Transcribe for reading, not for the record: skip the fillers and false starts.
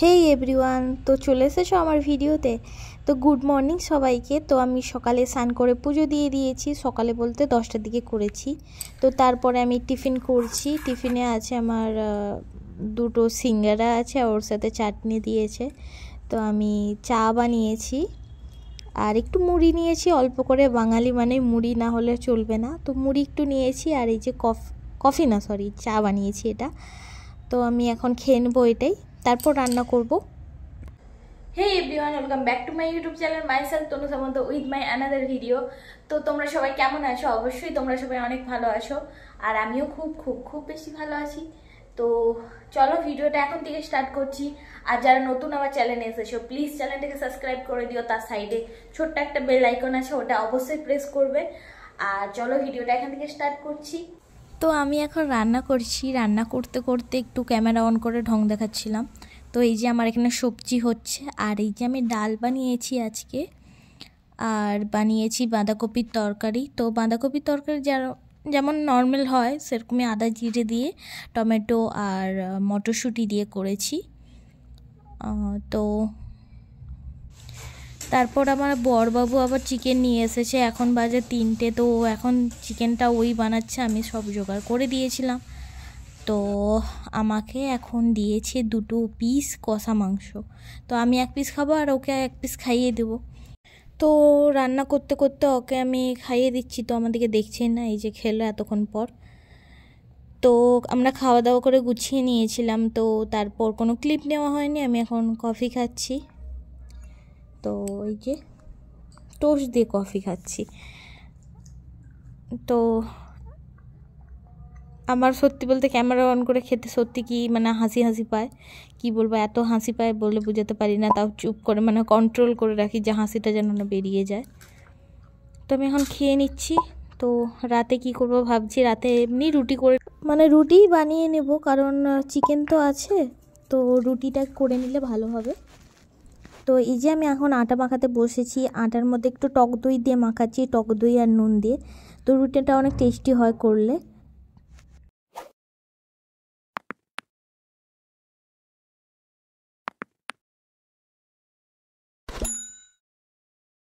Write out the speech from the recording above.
হেই everyone, তো চলে এসেছো আমার ভিডিওতে। তো গুড মর্নিং সবাইকে। তো আমি সকালে স্নান করে পুজো দিয়ে দিয়েছি, সকালে বলতে 10টার দিকে করেছি। তো তারপরে আমি টিফিন করছি। টিফিনে আছে আমার দুটো সিঙ্গারা আছে, ওর সাথে চাটনি দিয়েছে। তো আমি চা বানিয়েছি আর একটু মুড়ি নিয়েছি অল্প করে, বাঙালি মানে মুড়ি না হলে চলবে না। তো মুড়ি একটু নিয়েছি আর এই যে কফি না সরি চা বানিয়েছি এটা। তো আমি এখন খেয়ে নেবো এটাই, তারপর রান্না করব। Hey everyone, welcome back to my YouTube channel myself Tanu Samanta with my another video. তো তোমরা সবাই কেমন আছো? অবশ্যই তোমরা সবাই অনেক ভালো আছো, আর আমিও খুব খুব খুব বেশি ভালো আছি। তো চলো ভিডিওটা এখন থেকে স্টার্ট করছি। আর যারা নতুন আমার চ্যানেলে এসেছো প্লিজ চ্যানেলটাকে সাবস্ক্রাইব করে দিও, তার সাইডে ছোট্ট একটা বেল আইকন আছে, ওটা অবশ্যই প্রেস করবে। আর চলো ভিডিওটা এখান থেকে স্টার্ট করছি। তো আমি এখন রান্না করছি, রান্না করতে করতে একটু ক্যামেরা অন করে ঢং দেখাচ্ছিলাম। তো এই যে আমার এখানে সবজি হচ্ছে, আর এই যে আমি ডাল বানিয়েছি আজকে, আর বানিয়েছি বাঁধাকপির তরকারি। তো বাঁধাকপির তরকারি যেমন নর্মাল হয় সেরকমই আদা জিরে দিয়ে টমেটো আর মটরশুঁটি দিয়ে করেছি। তো তারপর আমার বরবাবু আবার চিকেন নিয়ে এসেছে, এখন বাজে 3টে। তো এখন চিকেনটা ওই বানাচ্ছে, আমি সব জোগাড় করে দিয়েছিলাম। তো আমাকে এখন দিয়েছে 2 পিস কষা মাংস। তো আমি 1 পিস খাবো আর ওকে 1 পিস খাইয়ে দেবো। তো রান্না করতে করতে ওকে আমি খাইয়ে দিচ্ছি, তো আমাদেরকে দেখছেই না, এই যে খেলো এতক্ষণ পর। তো আমরা খাওয়া দাওয়া করে গুছিয়ে নিয়েছিলাম, তো তারপর কোনো ক্লিপ নেওয়া হয়নি। আমি এখন কফি খাচ্ছি, তো এই যে টোস্ট দিয়ে কফি খাচ্ছি। তো আমার সত্যি বলতে ক্যামেরা অন করে খেতে সত্যি কি মানে হাসি হাসি পায়, কি বলবো, এত হাসি পায় বলে বোঝাতে পারি না। তাও চুপ করে মানে কন্ট্রোল করে রাখি যে হাসিটা যেন না বেরিয়ে যায়। তো আমি এখন খেয়ে নিচ্ছি। তো রাতে কি করব ভাবছি, রাতে এমনি রুটি করে মানে রুটিই বানিয়ে নেব, কারণ চিকেন তো আছে, তো রুটিটা করে নিলে ভালো হবে। তো এই যে আমি এখন আটা মাখাতে বসেছি, আটার মধ্যে একটু টক দই দিয়ে মাখাচ্ছি, টক দই আর নুন দিয়ে। তো রুটিটা অনেক টেস্টি হয় করলে।